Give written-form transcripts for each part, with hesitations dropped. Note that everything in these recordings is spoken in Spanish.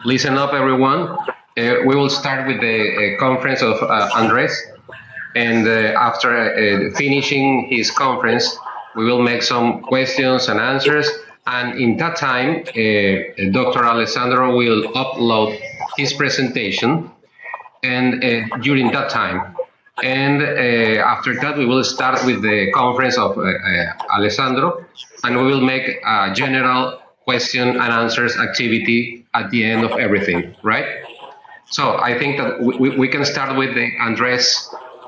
Listen up, everyone. We will start with the conference of Andres, and after finishing his conference, we will make some questions and answers, and in that time, Dr. Alessandro will upload his presentation, and during that time. And after that, we will start with the conference of Alessandro, and we will make a general question and answers activity at the end of everything, right? So I think that we can start with the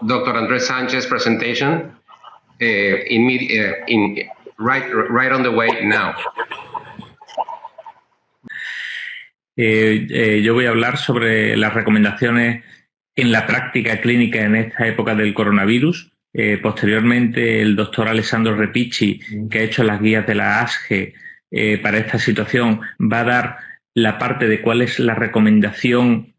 Dr. Andres Sanchez presentation right on the way now. Yo voy a hablar sobre las recomendaciones en la práctica clínica en esta época del coronavirus. Posteriormente, el doctor Alessandro Repicci, que ha hecho las guías de la ASGE para esta situación, va a dar la parte de cuál es la recomendación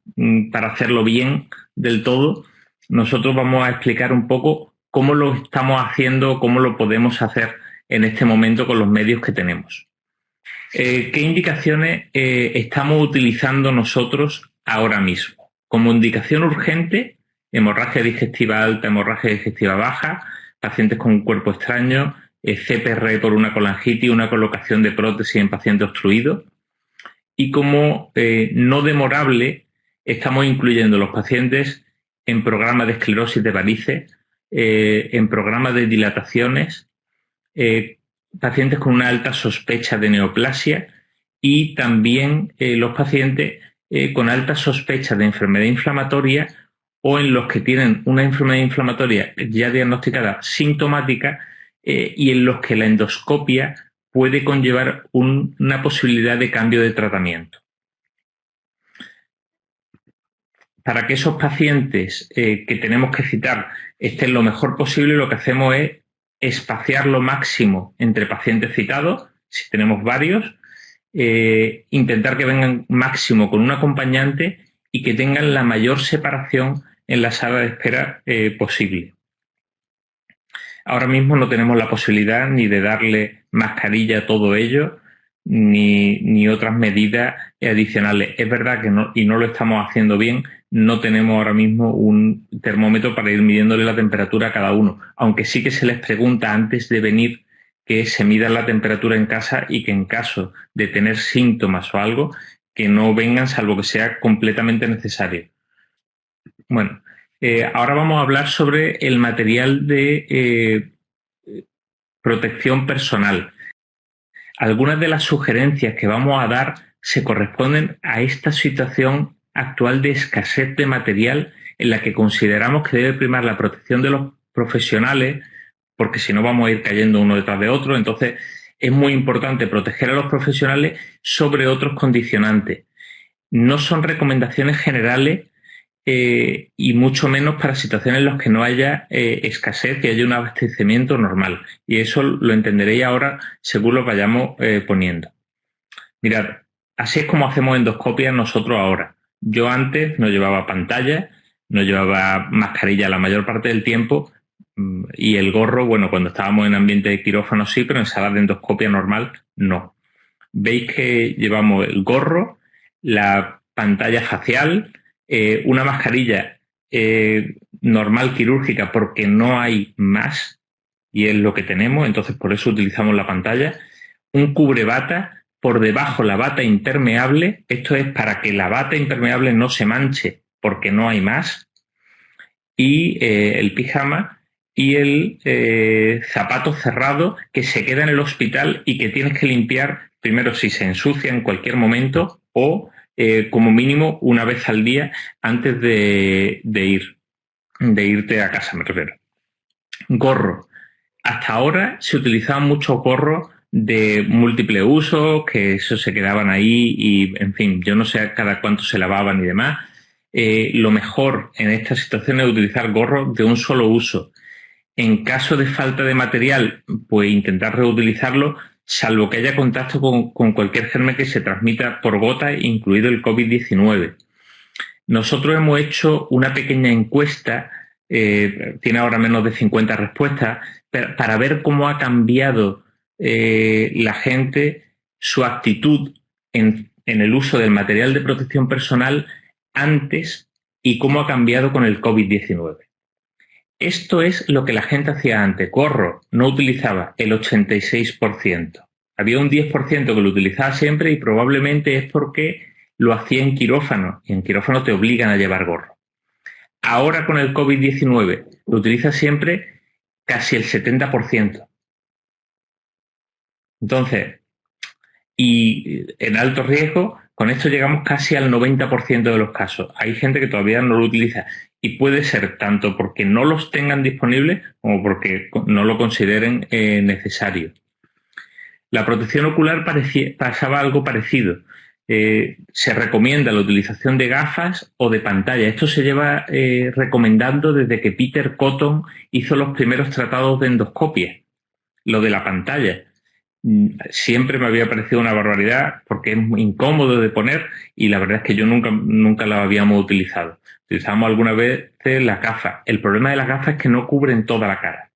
para hacerlo bien del todo. Nosotros vamos a explicar un poco cómo lo estamos haciendo, cómo lo podemos hacer en este momento con los medios que tenemos. ¿Qué indicaciones estamos utilizando nosotros ahora mismo? Como indicación urgente, hemorragia digestiva alta, hemorragia digestiva baja, pacientes con un cuerpo extraño, CPR por una colangitis, una colocación de prótesis en paciente obstruido. Y como no demorable, estamos incluyendo los pacientes en programas de esclerosis de varices, en programas de dilataciones, pacientes con una alta sospecha de neoplasia y también los pacientes con alta sospecha de enfermedad inflamatoria o en los que tienen una enfermedad inflamatoria ya diagnosticada sintomática y en los que la endoscopia puede conllevar una posibilidad de cambio de tratamiento. Para que esos pacientes que tenemos que citar estén lo mejor posible, lo que hacemos es espaciar lo máximo entre pacientes citados, si tenemos varios, intentar que vengan máximo con un acompañante y que tengan la mayor separación en la sala de espera posible. Ahora mismo no tenemos la posibilidad ni de darle mascarilla a todo ello, ni otras medidas adicionales. Es verdad que no, y no lo estamos haciendo bien, no tenemos ahora mismo un termómetro para ir midiéndole la temperatura a cada uno, aunque sí que se les pregunta antes de venir que se mida la temperatura en casa y que en caso de tener síntomas o algo, que no vengan salvo que sea completamente necesario. Bueno, ahora vamos a hablar sobre el material de protección personal. Algunas de las sugerencias que vamos a dar se corresponden a esta situación actual de escasez de material en la que consideramos que debe primar la protección de los profesionales, porque si no vamos a ir cayendo uno detrás de otro. Entonces es muy importante proteger a los profesionales sobre otros condicionantes. No son recomendaciones generales y mucho menos para situaciones en las que no haya escasez y haya un abastecimiento normal. Y eso lo entenderéis ahora según lo vayamos poniendo. Mirad, así es como hacemos endoscopias nosotros ahora. Yo antes no llevaba pantalla, no llevaba mascarilla la mayor parte del tiempo y el gorro, bueno, cuando estábamos en ambiente de quirófano sí, pero en sala de endoscopia normal no. Veis que llevamos el gorro, la pantalla facial, una mascarilla normal quirúrgica porque no hay más y es lo que tenemos, entonces por eso utilizamos la pantalla, un cubrebata, por debajo la bata impermeable, esto es para que la bata impermeable no se manche porque no hay más, y el pijama y el zapato cerrado que se queda en el hospital y que tienes que limpiar primero si se ensucia en cualquier momento o como mínimo una vez al día antes de irte a casa, me refiero. Gorro. Hasta ahora se utilizaban muchos gorros de múltiple uso, que eso se quedaban ahí y, en fin, yo no sé cada cuánto se lavaban y demás. Lo mejor en esta situación es utilizar gorros de un solo uso. En caso de falta de material, pues intentar reutilizarlo, salvo que haya contacto con cualquier germen que se transmita por gota, incluido el COVID-19. Nosotros hemos hecho una pequeña encuesta, tiene ahora menos de 50 respuestas, para ver cómo ha cambiado la gente su actitud en en el uso del material de protección personal antes y cómo ha cambiado con el COVID-19. Esto es lo que la gente hacía antes. Gorro no utilizaba el 86%. Había un 10% que lo utilizaba siempre y probablemente es porque lo hacía en quirófano. Y en quirófano te obligan a llevar gorro. Ahora con el COVID-19 lo utiliza siempre casi el 70%. Entonces, y en alto riesgo, con esto llegamos casi al 90% de los casos. Hay gente que todavía no lo utiliza y puede ser tanto porque no los tengan disponibles como porque no lo consideren necesario. La protección ocular pasaba algo parecido. Se recomienda la utilización de gafas o de pantalla. Esto se lleva recomendando desde que Peter Cotton hizo los primeros tratados de endoscopia. Lo de la pantalla. Siempre me había parecido una barbaridad porque es muy incómodo de poner y la verdad es que yo nunca la habíamos utilizado. Utilizamos alguna vez las gafas. El problema de las gafas es que no cubren toda la cara.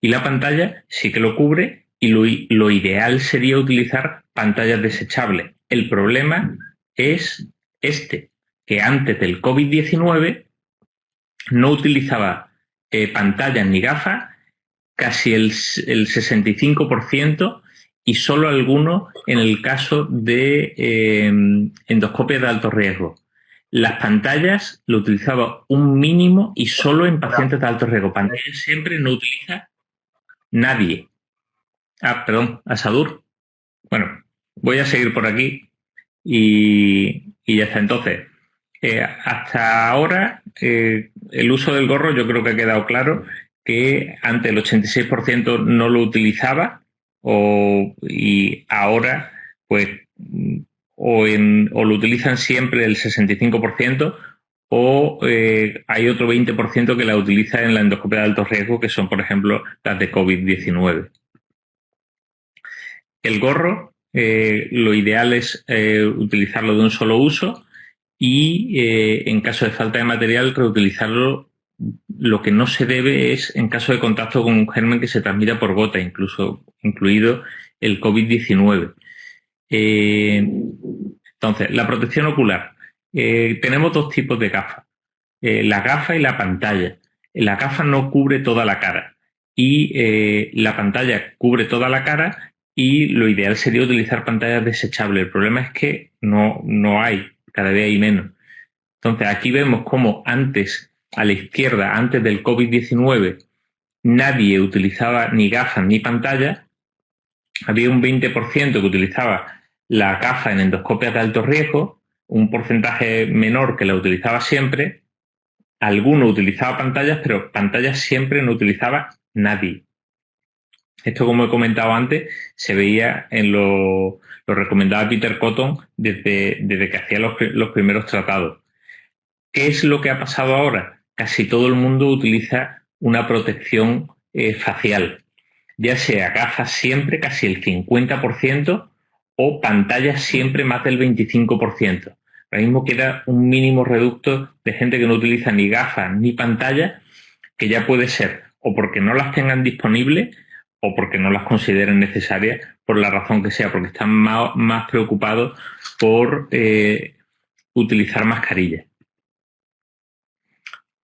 Y la pantalla sí que lo cubre y lo ideal sería utilizar pantallas desechables. El problema es que antes del COVID-19 no utilizaba pantallas ni gafas casi el 65% y solo algunos en el caso de endoscopia de alto riesgo. Las pantallas lo utilizaba un mínimo y solo en pacientes de alto riesgo. Pantallas siempre no utiliza nadie. Perdón, Asadur. Bueno, voy a seguir por aquí y ya está. Entonces, hasta ahora el uso del gorro yo creo que ha quedado claro que antes el 86% no lo utilizaba y ahora pues o lo utilizan siempre el 65% o hay otro 20% que la utiliza en la endoscopia de alto riesgo, que son, por ejemplo, las de COVID-19. El gorro, lo ideal es utilizarlo de un solo uso y en caso de falta de material, reutilizarlo. Lo que no se debe es en caso de contacto con un germen que se transmita por gota, incluido el COVID-19. Entonces, la protección ocular. Tenemos dos tipos de gafas, la gafa y la pantalla. La gafa no cubre toda la cara y la pantalla cubre toda la cara y lo ideal sería utilizar pantallas desechables. El problema es que no hay, cada vez hay menos. Entonces, aquí vemos cómo antes, a la izquierda, antes del COVID-19, nadie utilizaba ni gafas ni pantalla. Había un 20% que utilizaba la gafa en endoscopias de alto riesgo, un porcentaje menor que la utilizaba siempre. Alguno utilizaba pantallas, pero pantallas siempre no utilizaba nadie. Esto, como he comentado antes, se veía en lo recomendaba Peter Cotton desde que hacía los primeros tratados. ¿Qué es lo que ha pasado ahora? Casi todo el mundo utiliza una protección facial, ya sea gafas siempre, casi el 50%, o pantallas siempre más del 25%. Ahora mismo queda un mínimo reducto de gente que no utiliza ni gafas ni pantallas, que ya puede ser o porque no las tengan disponibles o porque no las consideren necesarias, por la razón que sea, porque están más preocupados por utilizar mascarillas.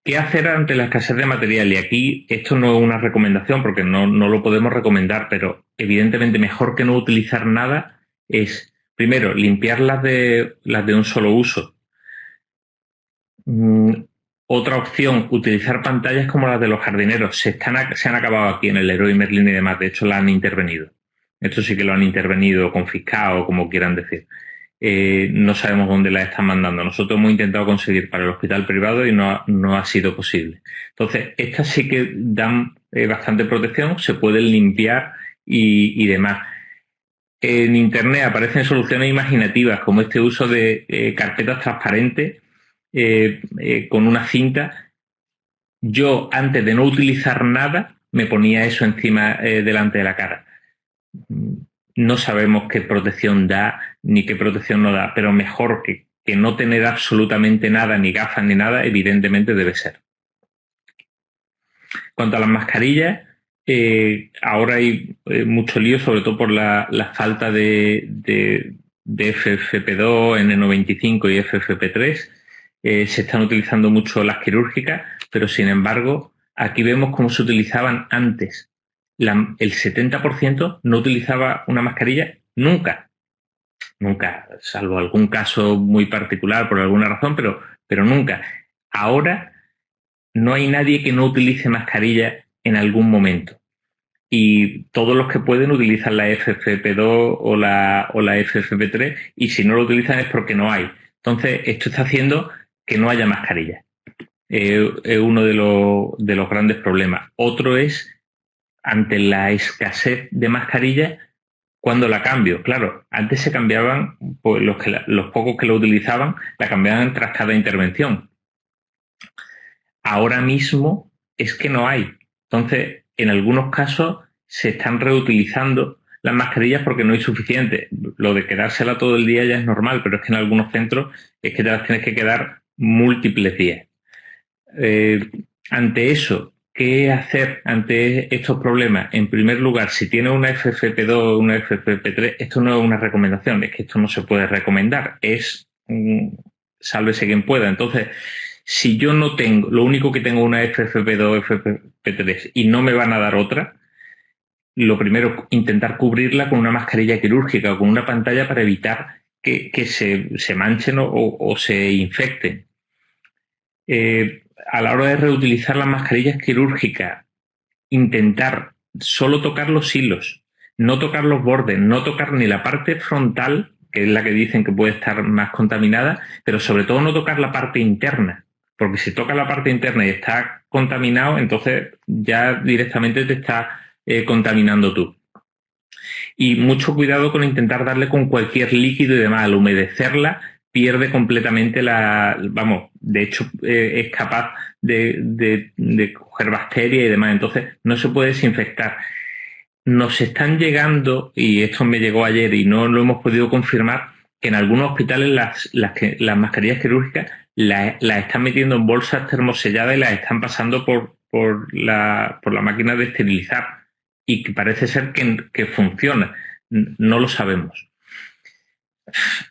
¿Qué hacer ante la escasez de material? Y aquí esto no es una recomendación porque no lo podemos recomendar, pero evidentemente mejor que no utilizar nada es, primero, limpiar las de un solo uso. Otra opción, utilizar pantallas como las de los jardineros. Se han acabado aquí en el Leroy Merlin y demás, de hecho la han intervenido. Esto sí que lo han intervenido, confiscado, como quieran decir. No sabemos dónde la están mandando. Nosotros hemos intentado conseguir para el hospital privado y no ha sido posible. Entonces, estas sí que dan bastante protección, se pueden limpiar y demás. En Internet aparecen soluciones imaginativas, como este uso de carpetas transparentes con una cinta. Yo, antes de no utilizar nada, me ponía eso encima delante de la cara. No sabemos qué protección da ni qué protección no da, pero mejor que no tener absolutamente nada, ni gafas ni nada, evidentemente debe ser. Cuanto a las mascarillas, ahora hay mucho lío, sobre todo por la falta de de FFP2, N95 y FFP3. Se están utilizando mucho las quirúrgicas, pero sin embargo, aquí vemos cómo se utilizaban antes. El 70% no utilizaba una mascarilla nunca. Nunca, salvo algún caso muy particular por alguna razón, pero nunca. Ahora no hay nadie que no utilice mascarilla en algún momento. Y todos los que pueden utilizan la FFP2 o la FFP3, y si no lo utilizan es porque no hay. Entonces, esto está haciendo que no haya mascarilla. Es uno de los grandes problemas. Otro es, ante la escasez de mascarillas, ¿cuándo la cambio? Claro, antes se cambiaban, pues los pocos que lo utilizaban, la cambiaban tras cada intervención. Ahora mismo es que no hay. Entonces, en algunos casos se están reutilizando las mascarillas porque no hay suficiente. Lo de quedársela todo el día ya es normal, pero es que en algunos centros es que te las tienes que quedar múltiples días. Ante eso, ¿qué hacer ante estos problemas? En primer lugar, si tienes una FFP2 o una FFP3, esto no es una recomendación, es que esto no se puede recomendar, es sálvese quien pueda. Entonces, si yo no tengo, lo único que tengo una FFP2 o FFP3 y no me van a dar otra, lo primero, intentar cubrirla con una mascarilla quirúrgica o con una pantalla para evitar que se manchen o se infecten. A la hora de reutilizar las mascarillas quirúrgicas, intentar solo tocar los hilos, no tocar los bordes, no tocar ni la parte frontal, que es la que dicen que puede estar más contaminada, pero sobre todo no tocar la parte interna, porque si toca la parte interna y está contaminado, entonces ya directamente te está contaminando tú. Y mucho cuidado con intentar darle con cualquier líquido y demás. Al humedecerla pierde completamente vamos, de hecho es capaz de coger bacterias y demás, entonces no se puede desinfectar. Nos están llegando, y esto me llegó ayer y no lo hemos podido confirmar, que en algunos hospitales las mascarillas quirúrgicas las están metiendo en bolsas termoselladas y las están pasando por la máquina de esterilizar, y que parece ser que funciona. No lo sabemos.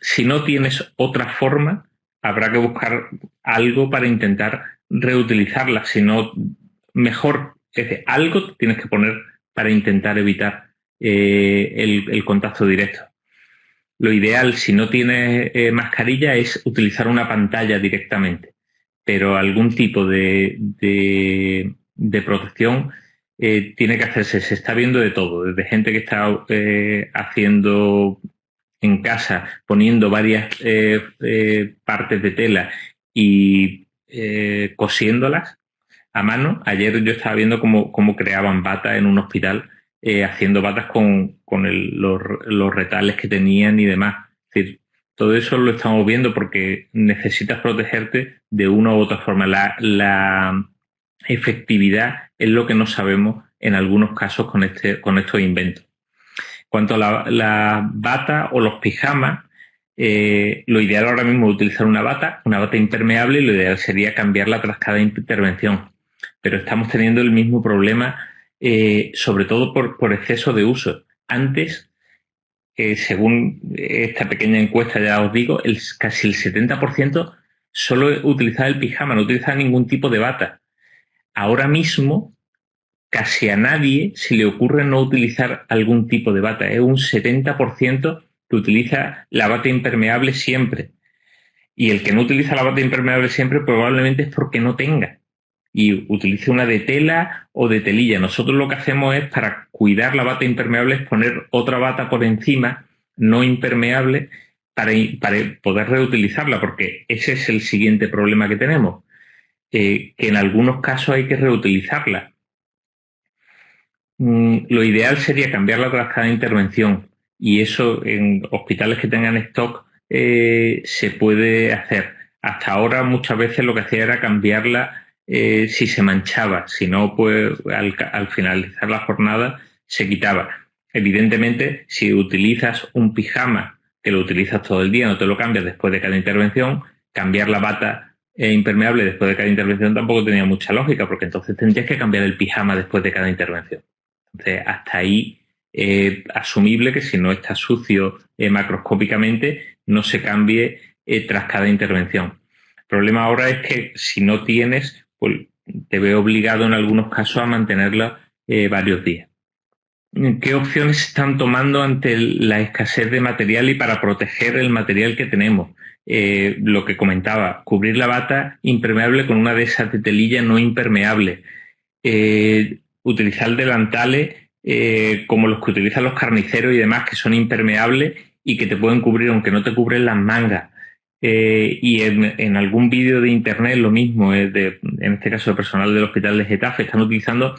Si no tienes otra forma, habrá que buscar algo para intentar reutilizarla. Si no, mejor, es decir, algo tienes que poner para intentar evitar el contacto directo. Lo ideal, si no tienes mascarilla, es utilizar una pantalla directamente, pero algún tipo de protección tiene que hacerse. Se está viendo de todo, desde gente que está haciendo en casa, poniendo varias partes de tela y cosiéndolas a mano. Ayer yo estaba viendo cómo creaban batas en un hospital, haciendo batas con los retales que tenían y demás. Es decir, todo eso lo estamos viendo porque necesitas protegerte de una u otra forma. La efectividad es lo que no sabemos en algunos casos con estos inventos. Cuanto a la bata o los pijamas, lo ideal ahora mismo es utilizar una bata impermeable, y lo ideal sería cambiarla tras cada intervención. Pero estamos teniendo el mismo problema, sobre todo por exceso de uso. Antes, según esta pequeña encuesta, ya os digo, casi el 70% solo utilizaba el pijama, no utilizaba ningún tipo de bata. Ahora mismo, casi a nadie se le ocurre no utilizar algún tipo de bata. Es un 70% que utiliza la bata impermeable siempre. Y el que no utiliza la bata impermeable siempre probablemente es porque no tenga. Y utilice una de tela o de telilla. Nosotros lo que hacemos es, para cuidar la bata impermeable, es poner otra bata por encima, no impermeable, para poder reutilizarla, porque ese es el siguiente problema que tenemos. Que en algunos casos hay que reutilizarla. Lo ideal sería cambiarla tras cada intervención, y eso en hospitales que tengan stock se puede hacer. Hasta ahora muchas veces lo que hacía era cambiarla si se manchaba, si no, pues al finalizar la jornada se quitaba. Evidentemente, si utilizas un pijama que lo utilizas todo el día, no te lo cambias después de cada intervención, cambiar la bata impermeable después de cada intervención tampoco tenía mucha lógica, porque entonces tendrías que cambiar el pijama después de cada intervención. Entonces, hasta ahí asumible que si no está sucio macroscópicamente, no se cambie tras cada intervención. El problema ahora es que si no tienes, pues te veo obligado en algunos casos a mantenerla varios días. ¿Qué opciones se están tomando ante la escasez de material y para proteger el material que tenemos? Lo que comentaba, cubrir la bata impermeable con una de esas de telilla no impermeable. Utilizar delantales como los que utilizan los carniceros y demás, que son impermeables y que te pueden cubrir aunque no te cubren las mangas. Y en algún vídeo de internet lo mismo, en este caso el personal del hospital de Getafe, están utilizando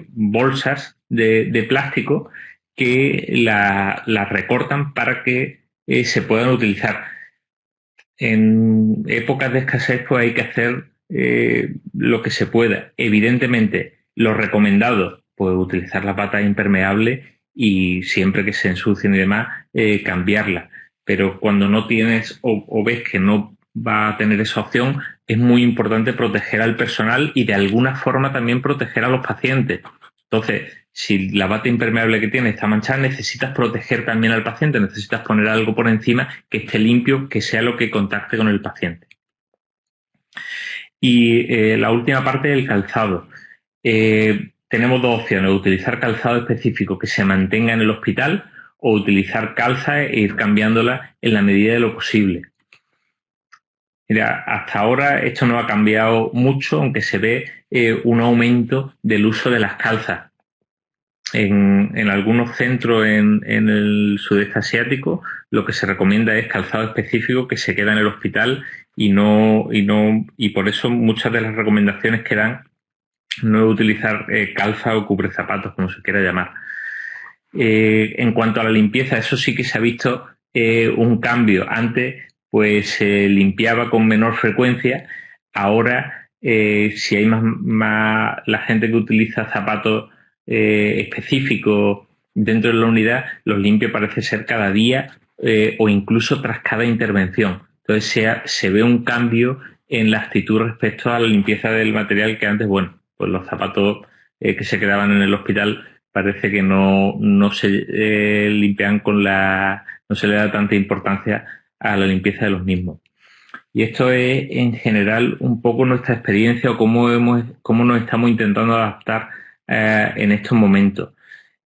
bolsas de plástico que las recortan para que se puedan utilizar. En épocas de escasez pues hay que hacer lo que se pueda. Evidentemente, lo recomendado, pues utilizar la pata impermeable y siempre que se ensucien y demás, cambiarla. Pero cuando no tienes o ves que no va a tener esa opción, es muy importante proteger al personal y de alguna forma también proteger a los pacientes. Entonces, si la bata impermeable que tienes está manchada, necesitas proteger también al paciente, necesitas poner algo por encima que esté limpio, que sea lo que contacte con el paciente. Y la última parte, el calzado. Tenemos dos opciones, utilizar calzado específico que se mantenga en el hospital o utilizar calza e ir cambiándola en la medida de lo posible. Mira, hasta ahora esto no ha cambiado mucho, aunque se ve un aumento del uso de las calzas. En algunos centros en el sudeste asiático lo que se recomienda es calzado específico que se queda en el hospital y por eso muchas de las recomendaciones que dan no es utilizar calza o cubrezapatos, como se quiera llamar. En cuanto a la limpieza, eso sí que se ha visto un cambio. Antes pues se limpiaba con menor frecuencia, ahora si hay más la gente que utiliza zapatos específicos dentro de la unidad, los limpia parece ser cada día o incluso tras cada intervención. Entonces se ve un cambio en la actitud respecto a la limpieza del material que antes, bueno, pues los zapatos que se quedaban en el hospital parece que no se limpian no se le da tanta importancia a la limpieza de los mismos. Y esto es en general un poco nuestra experiencia o cómo nos estamos intentando adaptar en estos momentos.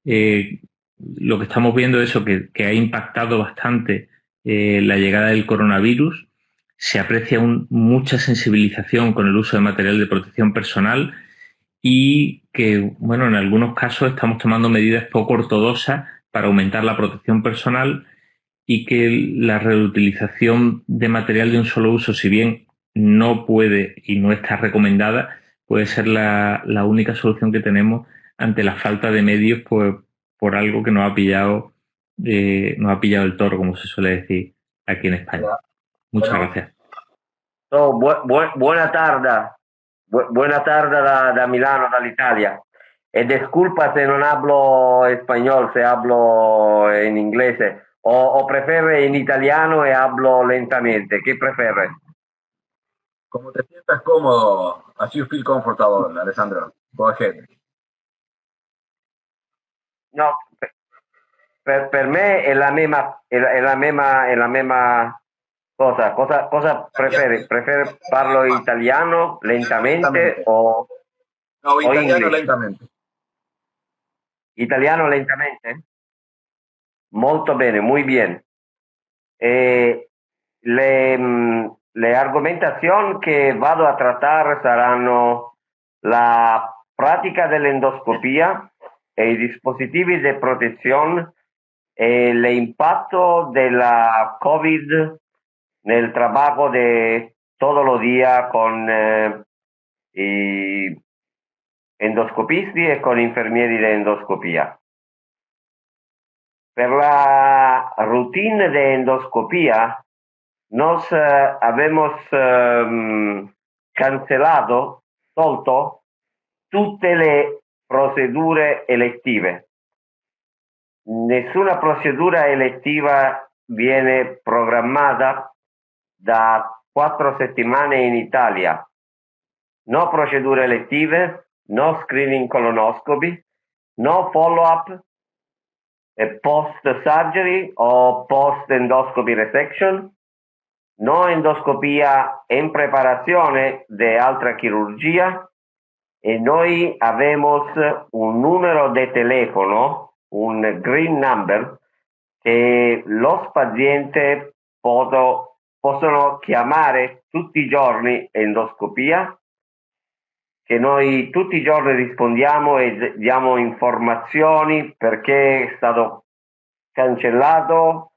Lo que estamos viendo es eso, que ha impactado bastante la llegada del coronavirus. Se aprecia mucha sensibilización con el uso de material de protección personal y que, bueno, en algunos casos estamos tomando medidas poco ortodoxas para aumentar la protección personal y que la reutilización de material de un solo uso, si bien no puede y no está recomendada, puede ser la única solución que tenemos ante la falta de medios por algo que nos ha pillado el toro, como se suele decir aquí en España. Muchas gracias. Buena tarde. Buena tarde da Milano, dall'Italia. E disculpa se non hablo español, se hablo en inglés. O prefiere en italiano y hablo lentamente. ¿Qué prefieres? Como te sientas cómodo, as you feel comfortable, Alessandro. Go ahead. No, per me è la misma cosa. Cosa prefieres? ¿Prefieres parlo italiano lentamente o italiano lentamente. Italiano lentamente? Molto bene, muy bien. Le argomentazioni che vado a trattare saranno la pratica dell'endoscopia e i dispositivi di protezione e l'impatto della COVID nel trabajo de todos los días con i endoscopisti e con infermieri di endoscopia. Per la routine de endoscopia nos habemos tolto tutte le procedure elettive. Nessuna procedura elettiva viene programmata da 4 settimane in Italia. No procedure elettive, no screening colonoscopy, no follow-up, post-surgery o post-endoscopy resection, no endoscopía en preparación de altra cirugía, y noi abbiamo un numero de teléfono, un green number, che los pazienti possono chiamare tutti i giorni endoscopia, che noi tutti i giorni rispondiamo e diamo informazioni perché è stato cancellato,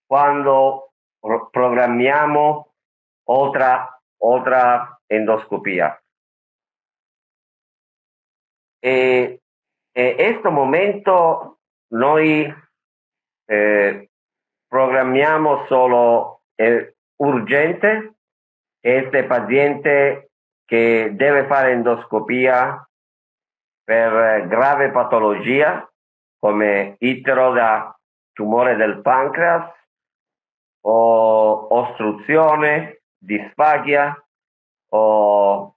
quando programmiamo otra endoscopia. E questo momento noi programmiamo solo urgente, este paziente che deve fare endoscopia per grave patologia come itero da tumore del pancreas o ostruzione, disfagia o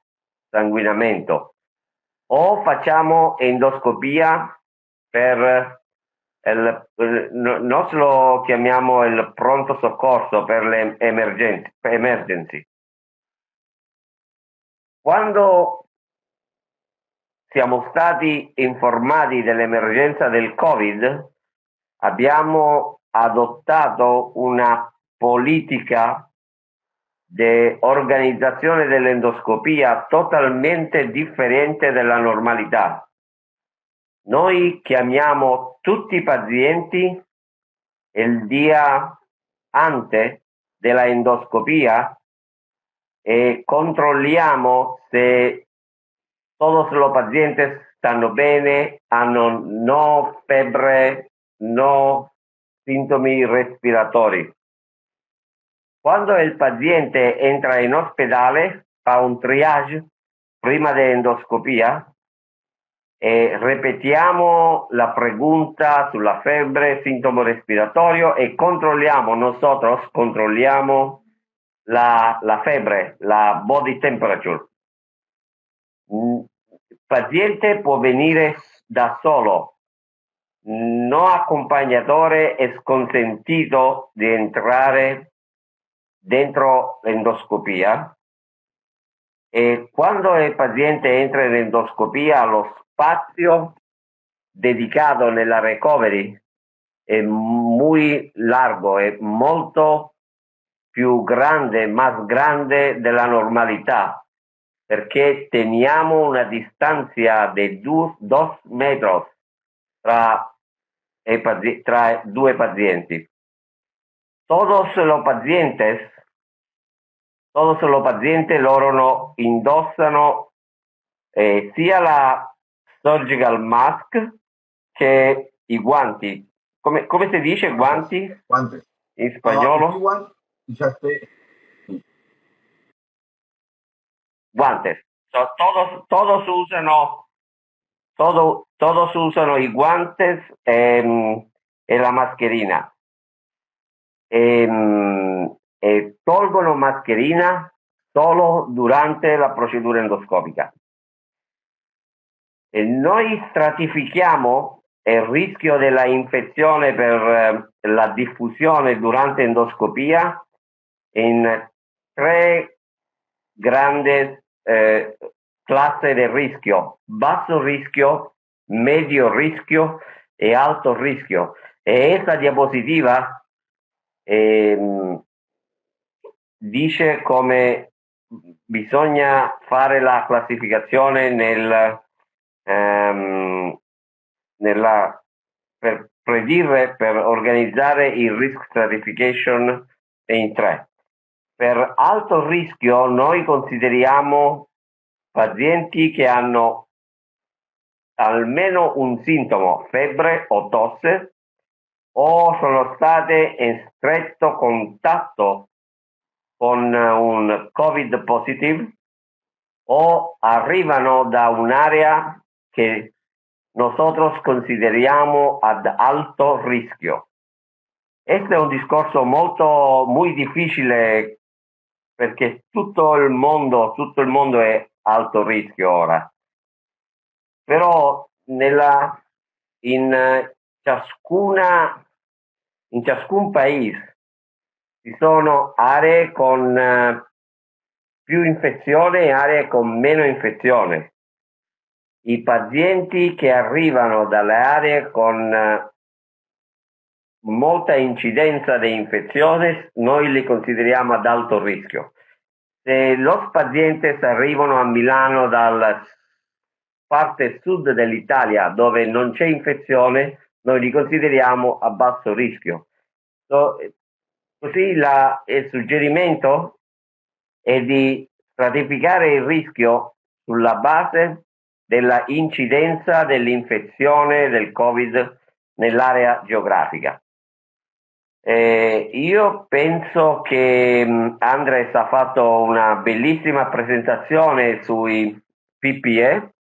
sanguinamento. O facciamo endoscopia per noi lo chiamiamo il pronto soccorso per le emergency. Quando siamo stati informati dell'emergenza del Covid, abbiamo adottato una politica di organizzazione dell'endoscopia totalmente differente dalla normalità. Noi chiamiamo tutti i pazienti il dia ante della endoscopia e controlliamo se todos los pazientes stanno bene, hanno no febbre, no sintomi respiratori. Quando il paziente entra in ospedale, fa un triage prima dell'endoscopia e ripetiamo la pregunta sulla febbre, sintomo respiratorio e controlliamo, nosotros controlliamo la febbre, la body temperature. Il paziente può venire da solo, no accompagnatore è sconsentito di entrare dentro l'endoscopia, e quando il paziente entra in endoscopia lo spazio dedicato nella recovery è molto largo, è molto più grande, más grande della normalità, perché teniamo una distanza di 2 metri tra due pazienti. Todos los pazienti loro indossano sia la surgical mask che i guanti. Come si dice guanti? Guantes. In spagnolo? Guantes. So, todos usano i guantes e la mascherina. E tolgono mascherina solo durante la procedura endoscopica. E noi stratifichiamo il rischio della infezione per la diffusione durante endoscopia in 3 grandi classi di rischio: basso rischio, medio rischio e alto rischio. E questa diapositiva dice come bisogna fare la classificazione per predire, per organizzare il risk stratification in 3. Per alto rischio noi consideriamo pazienti che hanno almeno un sintomo, febbre o tosse, o sono state in stretto contatto con un Covid positive, o arrivano da un'area che nosotros consideriamo ad alto rischio. Questo è un discorso muy difficile perché tutto il mondo è alto rischio ora. Però nella in ciascun paese ci sono aree con più infezione e aree con meno infezione. I pazienti che arrivano dalle aree con molta incidenza di infezione noi li consideriamo ad alto rischio. Se los pazientes arrivano a Milano dalla parte sud dell'Italia dove non c'è infezione, noi li consideriamo a basso rischio. Così il suggerimento è di stratificare il rischio sulla base della incidenza dell'infezione del Covid nell'area geografica. Io penso che Andres ha fatto una bellissima presentazione sui PPE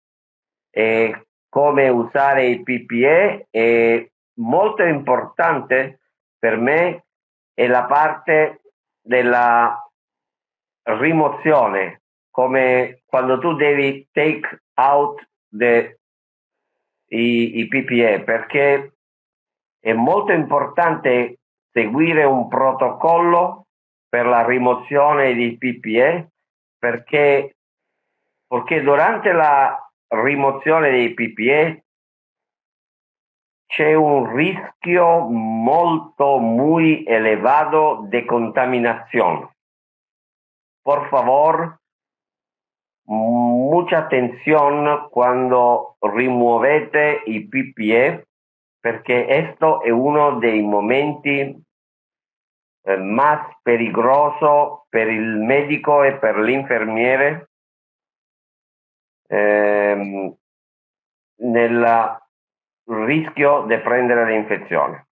e come usare i PPE, e molto importante per me è la parte della rimozione, come quando tu devi take out i PPE, perché è molto importante seguire un protocollo per la rimozione di PPE, perché durante la rimozione dei PPE c'è un rischio molto muy elevado de contaminación. Por favor, mucha atención cuando rimuovete i PPE, perché esto è uno dei momenti más peligroso per il medico e per l'infermiere nel rischio di prendere l'infezione.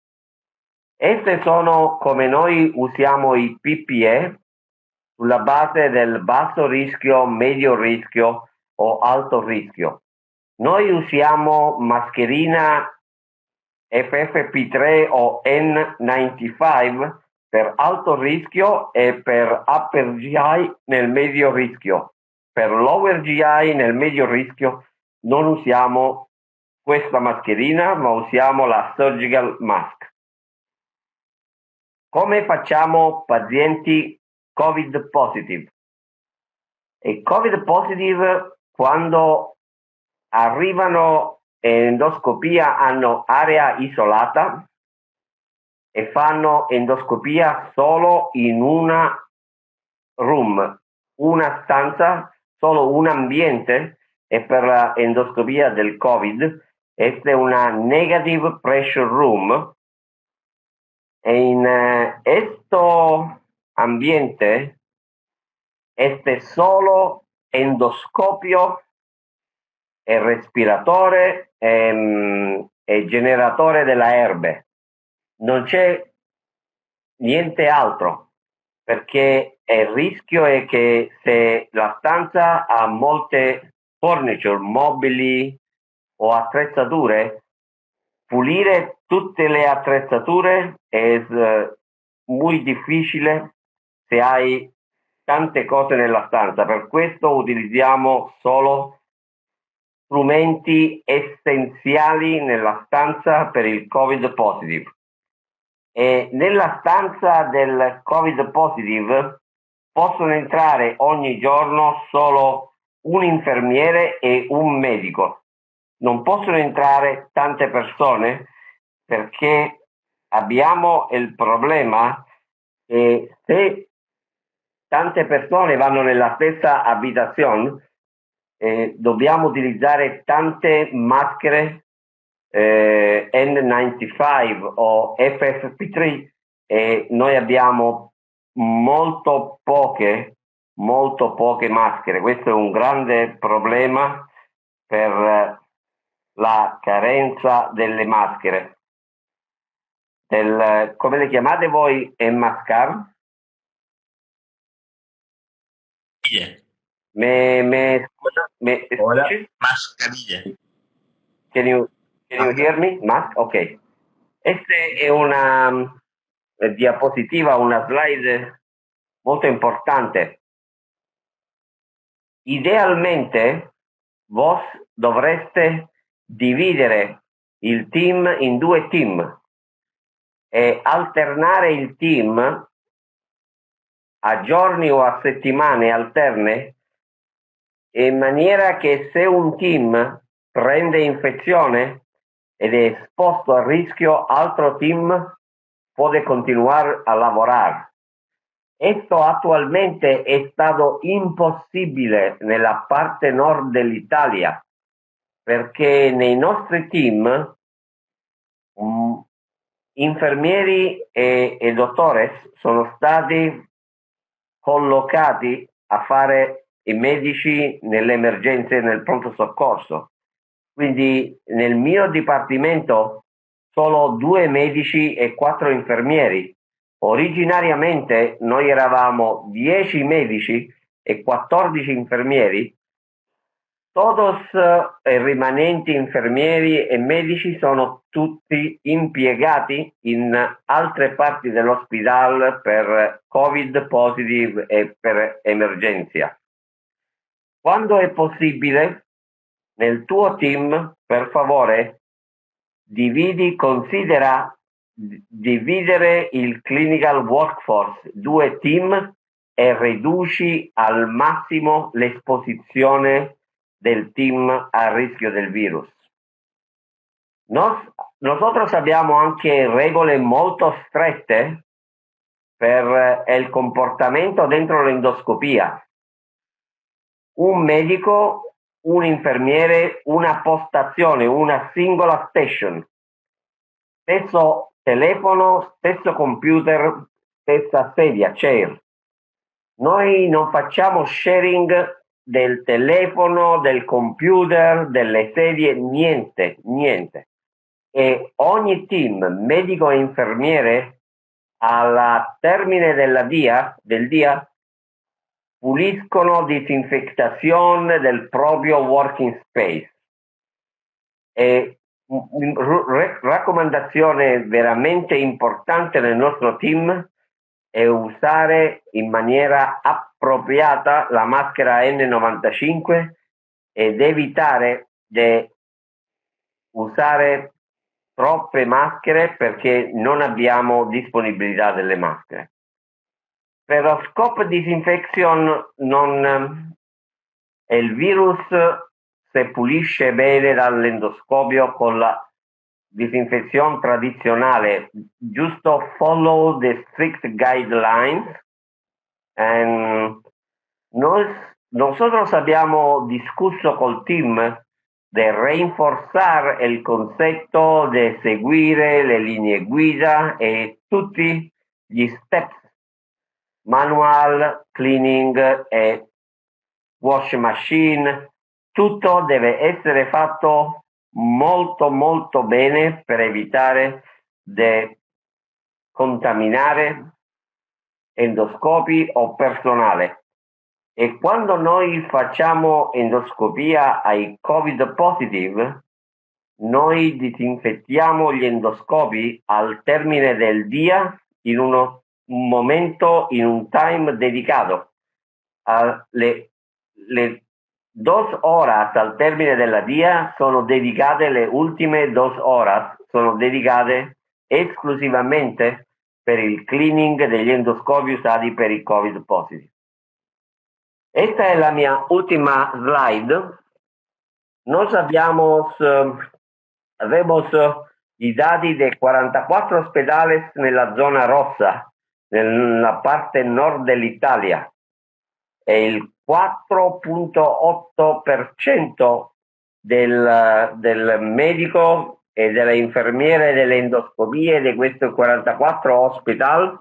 Queste sono come noi usiamo i PPE sulla base del basso rischio, medio rischio o alto rischio. Noi usiamo mascherina FFP3 o N95 per alto rischio e per upper GI nel medio rischio. Per lower GI nel medio rischio non usiamo questa mascherina, ma usiamo la surgical mask. Come facciamo pazienti Covid positive? E Covid positive, quando arrivano in endoscopia, hanno area isolata e fanno endoscopia solo in una room, una stanza, solo un ambiente, e per la endoscopia del Covid è una negative pressure room. E in questo ambiente solo endoscopio e respiratore e generatore della erbe. Non c'è niente altro, perché il rischio è che se la stanza ha molte furniture, mobili o attrezzature, pulire tutte le attrezzature è molto difficile se hai tante cose nella stanza. Per questo utilizziamo solo strumenti essenziali nella stanza per il Covid positive. E nella stanza del Covid positive possono entrare ogni giorno solo un infermiere e un medico. Non possono entrare tante persone perché abbiamo il problema che se tante persone vanno nella stessa abitazione, dobbiamo utilizzare tante maschere N95 o FFP3 e noi abbiamo molto poche maschere. Questo è un grande problema per la carenza delle maschere. Come le chiamate voi? Enmascar? Me Hola. Mascarilla. Can you hear me? Mask? Ok. Questa è una diapositiva, una slide molto importante. Idealmente, voi dovreste dividere il team in due team e alternare il team a giorni o a settimane alterne, in maniera che se un team prende infeczione ed è esposto al rischio, altro team può continuare a lavorare. Esto attualmente è stato impossibile nella parte nord dell'Italia, perché nei nostri team infermieri e dottori sono stati collocati a fare i medici nelle emergenze e nel pronto soccorso. Quindi nel mio dipartimento solo 2 medici e 4 infermieri. Originariamente noi eravamo 10 medici e 14 infermieri. Todos rimanenti infermieri e medici sono tutti impiegati in altre parti dell'ospedale per Covid positive e per emergenza. Quando è possibile, nel tuo team, per favore, considera dividere il clinical workforce, 2 team, e riduci al massimo l'esposizione del team al rischio del virus. Nosotros abbiamo anche regole molto strette per il comportamento dentro l'endoscopia. Un medico, un infermiere, una postazione, una singola station, stesso telefono, stesso computer, stessa sedia, chair. Noi non facciamo sharing del telefono, del computer, delle sedie, niente. E ogni team, medico e infermiere, al termine del dia, puliscono disinfettazione del proprio working space. E raccomandazione veramente importante nel nostro team è usare in maniera appropriata la maschera N95 ed evitare di usare troppe maschere perché non abbiamo disponibilità delle maschere. Per lo scope disinfection il virus se pulisce bene dall'endoscopio con la disinfezione tradizionale, giusto follow the strict guidelines. Nosotros abbiamo discusso col team de rinforzar il concetto di seguire le linee guida e tutti gli steps, manual, cleaning e wash machine, tutto deve essere fatto molto bene per evitare di contaminare endoscopi o personale. E quando noi facciamo endoscopia ai Covid positive, noi disinfettiamo gli endoscopi al termine del dia in un momento, in un time dedicato. Le 2 horas al termine della dia sono dedicate, le ultime 2 horas sono dedicate esclusivamente per il cleaning degli endoscopi usati per i Covid positive. Esta è la mia ultima slide. Noi abbiamo i dati dei 44 ospedali nella zona rossa, nella parte nord dell'Italia, e il 4,8% del medico e delle infermiere delle endoscopie di questi 44 ospedali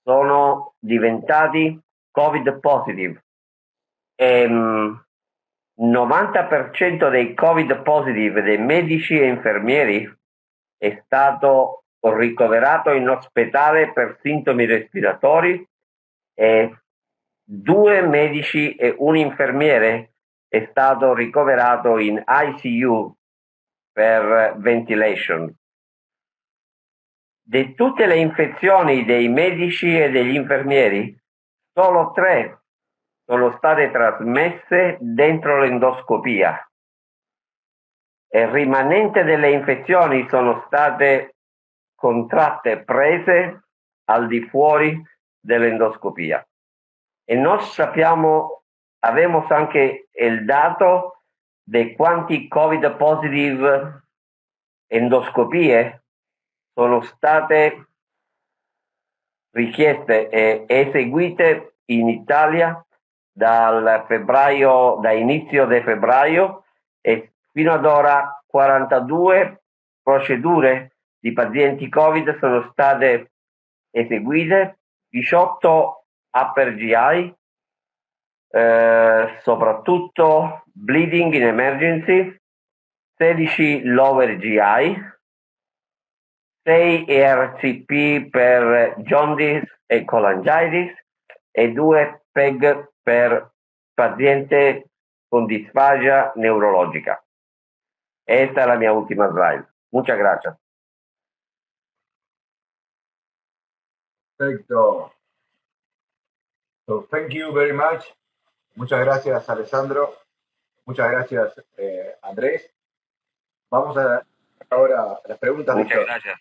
sono diventati Covid positive. 90% dei Covid positive dei medici e infermieri è stato ricoverato in ospedale per sintomi respiratori e 2 medici e un infermiere è stato ricoverato in ICU per ventilation. Di tutte le infezioni dei medici e degli infermieri, solo 3 sono state trasmesse dentro l'endoscopia. e rimanenti delle infezioni sono state contratte prese al di fuori dell'endoscopia. E noi sappiamo, abbiamo anche il dato di quanti Covid positive endoscopie sono state richieste e eseguite in Italia da inizio di febbraio, e fino ad ora 42 procedure di pazienti Covid sono state eseguite, 18 upper GI, soprattutto bleeding in emergency, 16 lower GI, 6 ERCP per jaundice e cholangitis e 2 PEG per paziente con disfagia neurologica. Esta è la mia ultima slide. Muchas gracias. Perfecto. So, thank you very much. Muchas gracias, Alessandro. Muchas gracias, Andrés. Vamos a ahora a las preguntas. Muchas gracias.